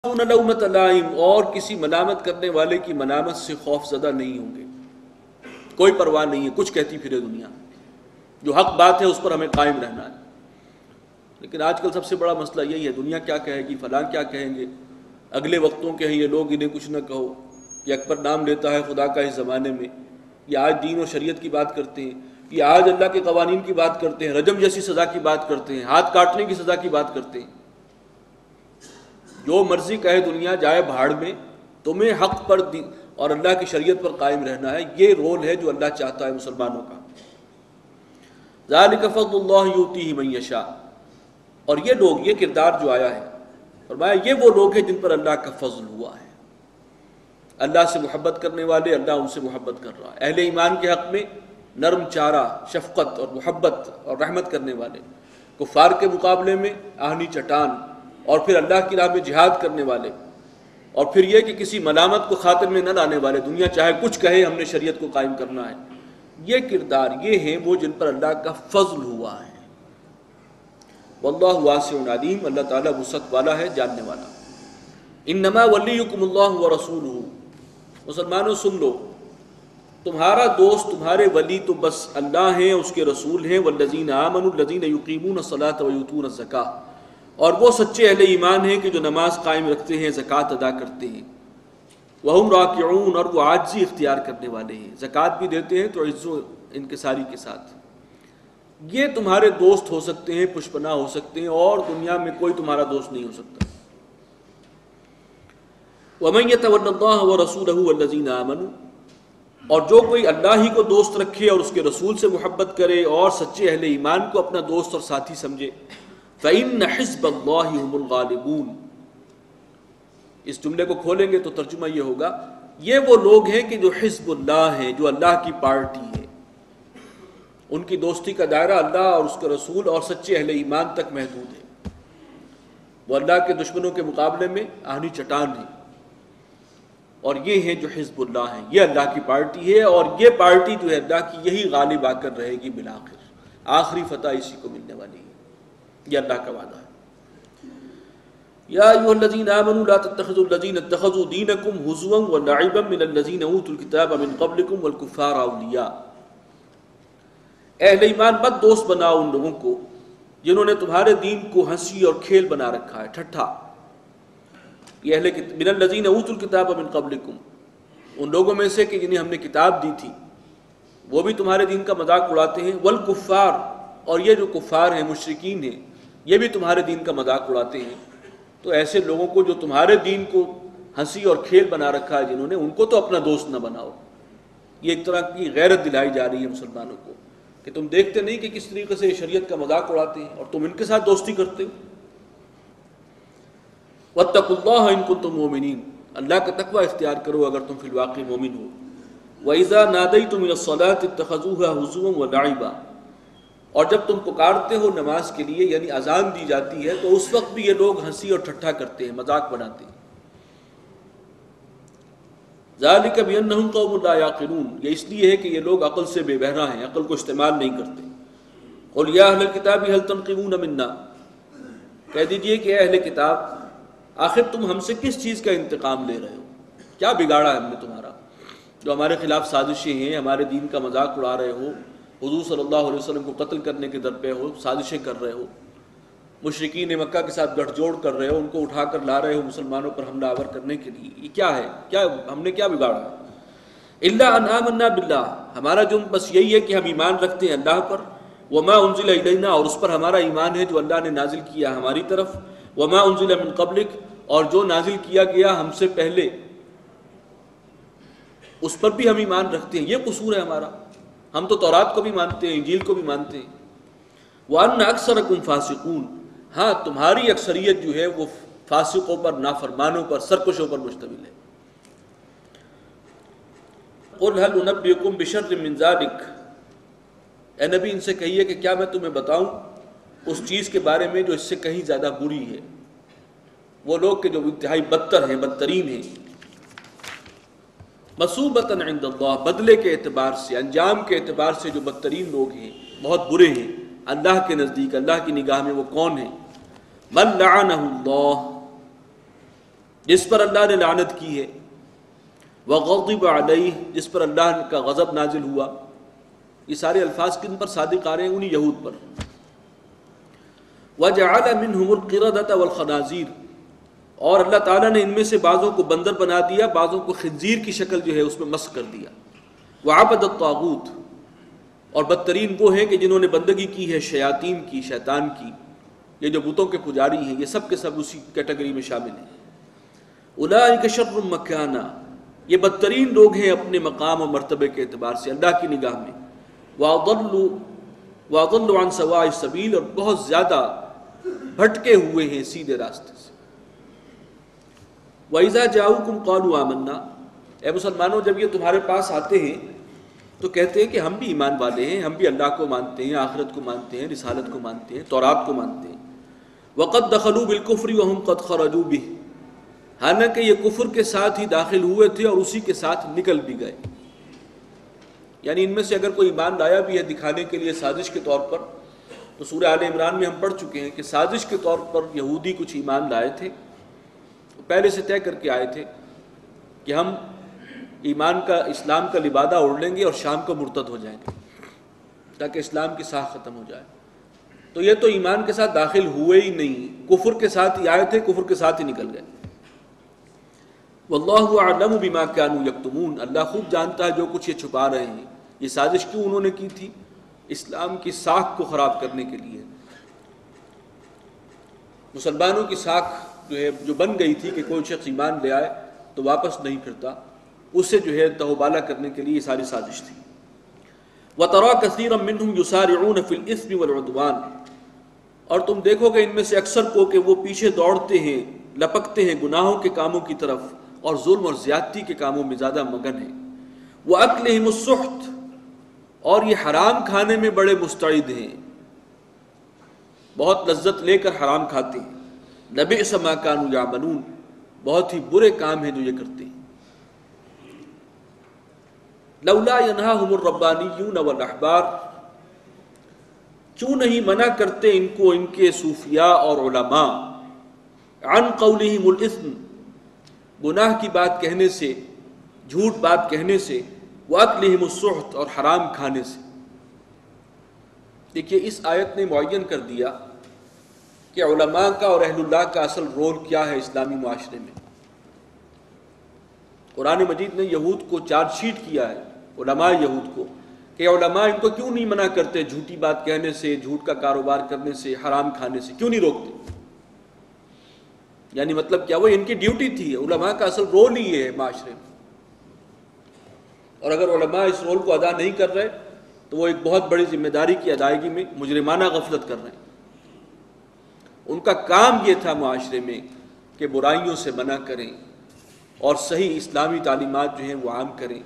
لومۃ لائم، اور کسی ملامت کرنے والے کی ملامت سے خوف زدہ نہیں ہوں گے، کوئی پرواہ نہیں ہے، کچھ کہتی پھرے دنیا، جو حق بات ہے اس پر ہمیں قائم رہنا ہے۔ لیکن آج کل سب سے بڑا مسئلہ یہی ہے، دنیا کیا کہے گی، فلاں کیا کہیں گے، اگلے وقتوں کے ہیں یہ لوگ، انہیں کچھ نہ کہو، یہ اکبر نام لیتا ہے خدا کا اس زمانے میں، یہ آج دین و شریعت کی بات کرتے ہیں، یہ آج اللہ کے قوانین کی بات کرتے ہیں، رجم جیسی سزا کی بات کرتے ہیں، ہاتھ کاٹنے کی سزا کی بات کرتے ہیں۔ جو مرضی کہے دنیا، جائے بھاڑ میں، تمہیں حق پر اور اللہ کی شریعت پر قائم رہنا ہے، یہ رول ہے جو اللہ چاہتا ہے مسلمانوں کا۔ ذالک فضل اللہ یؤتیہ من یشاء، اور یہ لوگ، یہ کردار جو آیا ہے، فرمایا یہ وہ لوگ ہیں جن پر اللہ کا فضل ہوا ہے، اللہ سے محبت کرنے والے، اللہ ان سے محبت کر رہا ہے۔ اہل ایمان کے حق میں نرم چارہ، شفقت اور محبت اور رحمت کرنے والے، کفار کے مقابلے میں آہنی چٹان، اور پھر اللہ کی راہ میں جہاد کرنے والے، اور پھر یہ کہ کسی ملامت کو خاطر میں نہ لانے والے، دنیا چاہے کچھ کہے ہم نے شریعت کو قائم کرنا ہے۔ یہ کردار یہ ہیں وہ جن پر اللہ کا فضل ہوا ہے۔ واللہ واسع علیم، اللہ تعالیٰ وسعت والا ہے، جاننے والا۔ انما ولیکم اللہ ورسولہ، مسلمانوں سن لو، تمہارا دوست، تمہارے ولی تو بس اللہ ہیں، اس کے رسول ہیں، والذین آمنوا الذین یقیمون الصلاۃ ویؤتون الزکاۃ، اور وہ سچے اہل ایمان ہیں کہ جو نماز قائم رکھتے ہیں، زکوٰۃ ادا کرتے ہیں، وہم راکعون، اور وہ عاجزی اختیار کرنے والے ہیں، زکوٰۃ بھی دیتے ہیں تو عز و انکساری کے ساتھ۔ یہ تمہارے دوست ہو سکتے ہیں، پشپنا ہو سکتے ہیں، اور دنیا میں کوئی تمہارا دوست نہیں ہو سکتا۔ وَمَن يَتَوَلَّ اللَّهَ وَرَسُولَهُ وَالَّذِينَ آمَنُوا، اور جو کوئی اللہ ہی کو دوست رکھے اور اس کے رسول سے محبت کرے اور سچے اہل ایمان کو اپنا دوست اور ساتھی سمجھے، فَإِنَّ حِزْبَ اللَّهِ هُمُ الْغَالِبُونَ، اس جملے کو کھولیں گے تو ترجمہ یہ ہوگا، یہ وہ لوگ ہیں کہ جو حزب اللہ ہیں، جو اللہ کی پارٹی ہے، ان کی دوستی کا دائرہ اللہ اور اس کے رسول اور سچے اہل ایمان تک محدود ہے، وہ اللہ کے دشمنوں کے مقابلے میں آہنی چٹان ہیں، اور یہ ہیں جو حزب اللہ ہیں، یہ اللہ کی پارٹی ہے، اور یہ پارٹی جو ہے اللہ کی، یہی غالب آ کر رہے گی بالآخر، آخری فتح اسی کو ملنے والی ہے، یہ اللہ کا وعدہ ہے۔ یا ایھا الذین آمنوا لا تتخذوا الذین اتخذوا دینکم ہزوا ولعبا من الذین اوتوا الکتاب من قبلکم والکفار اولیاء، اہل ایمان مت دوست بناؤ ان لوگوں کو جنہوں نے تمہارے دین کو ہنسی اور کھیل بنا رکھا ہے، ٹھٹھا۔ یہ من الذین اوتوا الکتاب من قبلکم، ان لوگوں میں سے کہ جنہیں ہم نے کتاب دی تھی، وہ بھی تمہارے دین کا مذاق اڑاتے ہیں، والکفار، اور یہ جو کفار ہیں، مشرکین ہیں، یہ بھی تمہارے دین کا مذاق اڑاتے ہیں۔ تو ایسے لوگوں کو جو تمہارے دین کو ہنسی اور کھیل بنا رکھا ہے جنہوں نے، ان کو تو اپنا دوست نہ بناؤ۔ یہ ایک طرح کی غیرت دلائی جا رہی ہے مسلمانوں کو کہ تم دیکھتے نہیں کہ کس طریقے سے شریعت کا مذاق اڑاتے ہیں اور تم ان کے ساتھ دوستی کرتے ہو۔ واتقوا اللہ ان کنتم مؤمنین، اللہ کا تقوی اختیار کرو اگر تم فی الواقع مومن ہو۔ وَإِذَا نَادَيْتُمْ إِلَى الصَّلَاةِ اتَّخَذُوهَا هُزُوًا وَلَعِبًا، اور جب تم پکارتے ہو نماز کے لیے، یعنی اذان دی جاتی ہے، تو اس وقت بھی یہ لوگ ہنسی اور ٹھٹھا کرتے ہیں، مذاق بناتے ہیں۔ ذَلِكَ بِأَنَّهُمْ قَوْمٌ لَا يَعْقِلُونَ، یہ اس لیے ہے کہ یہ لوگ عقل سے بے بہرا ہیں، عقل کو استعمال نہیں کرتے۔ قُلْ يَا أَهْلَ الْكِتَابِ هَلْ تَنْقِمُونَ مِنَّا، کہہ دیجئے کہ اے اہل کتاب، آخر تم ہم سے کس چیز کا انتقام لے رہے ہو؟ کیا بگاڑا ہے ہم نے تمہارا جو ہمارے خلاف سازشیں ہیں، ہمارے دین کا مذاق اڑا رہے ہو، حضور صلی اللہ علیہ وسلم کو قتل کرنے کے درپے ہو، سازشیں کر رہے ہو، مشرکین مکہ کے ساتھ گٹھ جوڑ کر رہے ہو، ان کو اٹھا کر لا رہے ہو مسلمانوں پر حملہ آور کرنے کے لیے، یہ کیا ہے؟ کیا ہم نے کیا بگاڑا ہے؟ الا ان آمنا باللہ، ہمارا جرم بس یہی ہے کہ ہم ایمان رکھتے ہیں اللہ پر، وما انزل الینا، اور اس پر ہمارا ایمان ہے جو اللہ نے نازل کیا ہماری طرف، وما انزل من قبلک، اور جو نازل کیا گیا ہم سے پہلے اس پر بھی ہم ایمان رکھتے ہیں، یہ قصور ہے ہمارا۔ ہم تو تورات کو بھی مانتے ہیں، انجیل کو بھی مانتے ہیں۔ وَأَنَّ أَكْثَرَكُمْ فَاسِقُونَ، ہاں تمہاری اکثریت جو ہے وہ فاسقوں پر، نافرمانوں پر، سرکشوں پر مشتمل ہے۔ قُلْ هَلْ أُنَبِّئُكُمْ بِشَرٍّ مِّن ذَلِكَ، اے نبی ان سے کہیے کہ کیا میں تمہیں بتاؤں اس چیز کے بارے میں جو اس سے کہیں زیادہ بری ہے، وہ لوگ کہ جو انتہائی بدتر ہیں، بدترین ہیں، مصوبۃ عند اللہ، بدلے کے اعتبار سے، انجام کے اعتبار سے جو بدترین لوگ ہیں، بہت برے ہیں اللہ کے نزدیک، اللہ کی نگاہ میں وہ کون ہیں؟ من لعنہ اللہ، جس پر اللہ نے لعنت کی ہے، وغضب علیہ، جس پر اللہ کا غضب نازل ہوا. یہ سارے الفاظ کن پر صادق آ رہے ہیں؟ انہی یہود پر. وجعل منهم القردة والخنازیر، اور اللہ تعالیٰ نے ان میں سے بعضوں کو بندر بنا دیا، بعضوں کو خنزیر کی شکل جو ہے اس میں مسخ کر دیا. وعبد الطاغوت، اور بدترین وہ ہیں کہ جنہوں نے بندگی کی ہے شیاطین کی، شیطان کی. یہ جو بتوں کے پجاری ہیں یہ سب کے سب اسی کیٹیگری میں شامل ہیں. اولئک شر مکانا، یہ بدترین لوگ ہیں اپنے مقام اور مرتبے کے اعتبار سے اللہ کی نگاہ میں. وَأَضَلُّوا عَنْ سَوَاءِ السَّبِيلِ، اور بہت زیادہ بھٹکے ہوئے ہیں سیدھے راستے سے. وَإِذَا جَاءُوكُمْ قَالُوا آمَنَّا، اے مسلمانوں جب یہ تمہارے پاس آتے ہیں تو کہتے ہیں کہ ہم بھی ایمان والے ہیں، ہم بھی اللہ کو مانتے ہیں، آخرت کو مانتے ہیں، رسالت کو مانتے ہیں، تورات کو مانتے ہیں. وَقَدْ دَخَلُوا بِالْكُفْرِ وَهُمْ قَدْ خَرَجُوا بِهِ، حالانکہ یہ کفر کے ساتھ ہی داخل ہوئے تھے اور اسی کے ساتھ نکل بھی گئے. یعنی ان میں سے اگر کوئی ایمان لایا بھی ہے دکھانے کے لیے سازش کے طور پر، تو سورہ آل عمران میں ہم پڑھ چکے ہیں کہ سازش کے طور پر یہودی کچھ ایمان لائے تھے، پہلے سے طے کر کے آئے تھے کہ ہم ایمان کا، اسلام کا لبادہ اوڑھ لیں گے اور شام کو مرتد ہو جائیں گے تاکہ اسلام کی ساکھ ختم ہو جائے. تو یہ تو ایمان کے ساتھ داخل ہوئے ہی نہیں، کفر کے ساتھ ہی آئے تھے، کفر کے ساتھ ہی نکل گئے. واللہ اعلم بما كانوا یکتمون، اللہ خوب جانتا ہے جو کچھ یہ چھپا رہے ہیں. یہ سازش کیوں انہوں نے کی تھی؟ اسلام کی ساکھ کو خراب کرنے کے لیے. مسلمانوں کی ساکھ جو ہے جو بن گئی تھی کہ کوئی شخص ایمان لے آئے تو واپس نہیں پھرتا، اسے جو ہے تہوبالا کرنے کے لیے یہ ساری سازش تھی. وَتَرَى كَثِيرًا مِّنْهُمْ يُسَارِعُونَ فِي الْإِثْمِ وَالْعُدْوَانِ، اور تم دیکھو کہ ان میں سے اکثر کو کہ وہ پیچھے دوڑتے ہیں، لپکتے ہیں گناہوں کے کاموں کی طرف اور ظلم اور زیادتی کے کاموں میں زیادہ مگن ہیں. وَأَكْلِهِمُ السُّحْتِ، اور یہ حرام کھانے میں بڑے مستعد ہیں، بہت لذت لے کر حرام کھاتے ہیں. لَبِئْسَ مَا كَانُوا يَعْمَلُونَ، بہت ہی برے کام ہیں جو یہ کرتے ہیں. لولا ينهاهم الربانيون والاحبار، کیوں نہیں منع کرتے ان کو ان کے صوفیاء اور علماء، عن قولهم الاثم، گناہ کی بات کہنے سے، جھوٹ بات کہنے سے، واکلهم السحت، اور حرام کھانے سے. دیکھیے اس آیت نے معین کر دیا کہ علماء کا اور اہل اللہ کا اصل رول کیا ہے اسلامی معاشرے میں. قرآن مجید نے یہود کو چارج شیٹ کیا ہے، علماء یہود کو، کہ علماء ان کو کیوں نہیں منع کرتے جھوٹی بات کہنے سے، جھوٹ کا کاروبار کرنے سے، حرام کھانے سے، کیوں نہیں روکتے؟ یعنی مطلب کیا، وہ ان کی ڈیوٹی تھی، علماء کا اصل رول ہی یہ ہے معاشرے میں. اور اگر علماء اس رول کو ادا نہیں کر رہے تو وہ ایک بہت بڑی ذمہ داری کی ادائیگی میں مجرمانہ غفلت کر رہے ہیں. ان کا کام یہ تھا معاشرے میں کہ برائیوں سے منع کریں اور صحیح اسلامی تعلیمات جو ہیں وہ عام کریں،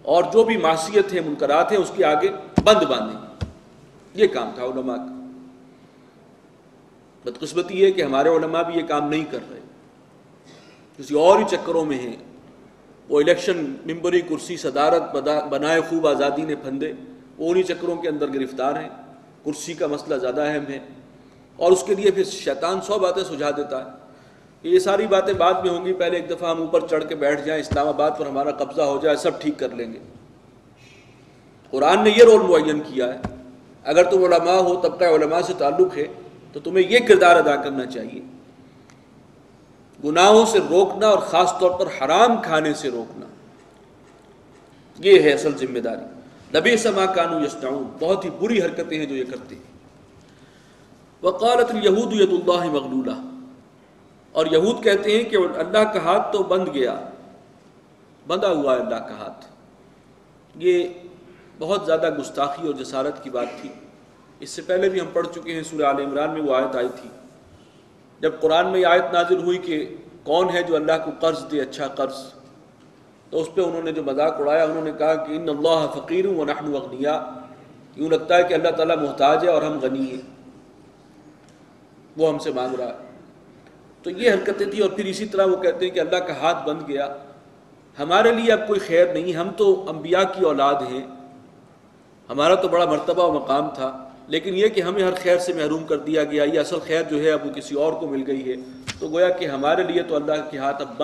اور جو بھی معصیت ہے، منکرات ہیں، اس کے آگے بند باندھیں. یہ کام تھا علماء کا. بدقسمتی ہے کہ ہمارے علماء بھی یہ کام نہیں کر رہے، کسی اور ہی چکروں میں ہیں. وہ الیکشن، ممبری، کرسی، صدارت بنائے خوب آزادی نے پھندے، وہ انہی چکروں کے اندر گرفتار ہیں. کرسی کا مسئلہ زیادہ اہم ہے، اور اس کے لیے پھر شیطان 100 باتیں سجھا دیتا ہے. یہ ساری باتیں بعد میں ہوں گی، پہلے ایک دفعہ ہم اوپر چڑھ کے بیٹھ جائیں، اسلام آباد پر ہمارا قبضہ ہو جائے، سب ٹھیک کر لیں گے. قرآن نے یہ رول معین کیا ہے. اگر تم علماء ہو، طبقہ علماء سے تعلق ہے، تو تمہیں یہ کردار ادا کرنا چاہیے، گناہوں سے روکنا اور خاص طور پر حرام کھانے سے روکنا. یہ ہے اصل ذمہ داری. لبئس ما كانوا يصنعون، بہت ہی بری حرکتیں ہیں جو یہ کرتے ہیں. وقالت اليهود يد الله مغلولہ، اور یہود کہتے ہیں کہ اللہ کا ہاتھ تو بند گیا، بندھا ہوا ہے اللہ کا ہاتھ. یہ بہت زیادہ گستاخی اور جسارت کی بات تھی. اس سے پہلے بھی ہم پڑھ چکے ہیں، سورہ آل عمران میں وہ آیت آئی تھی جب قرآن میں یہ آیت نازل ہوئی کہ کون ہے جو اللہ کو قرض دے، اچھا قرض. تو اس پہ انہوں نے جو مذاق اڑایا، انہوں نے کہا کہ ان اللہ فقیر ونحن اغنیاء، یوں لگتا ہے کہ اللہ تعالیٰ محتاج ہے اور ہم غنی ہیں، وہ ہم سے مانگ رہا ہے. تو یہ حرکتیں تھیں. اور پھر اسی طرح وہ کہتے ہیں کہ اللہ کا ہاتھ بند گیا، ہمارے لیے اب کوئی خیر نہیں، ہم تو انبیاء کی اولاد ہیں، ہمارا تو بڑا مرتبہ و مقام تھا، لیکن یہ کہ ہمیں ہر خیر سے محروم کر دیا گیا، یہ اصل خیر جو ہے اب وہ کسی اور کو مل گئی ہے، تو گویا کہ ہمارے لیے تو اللہ کے ہاتھ اب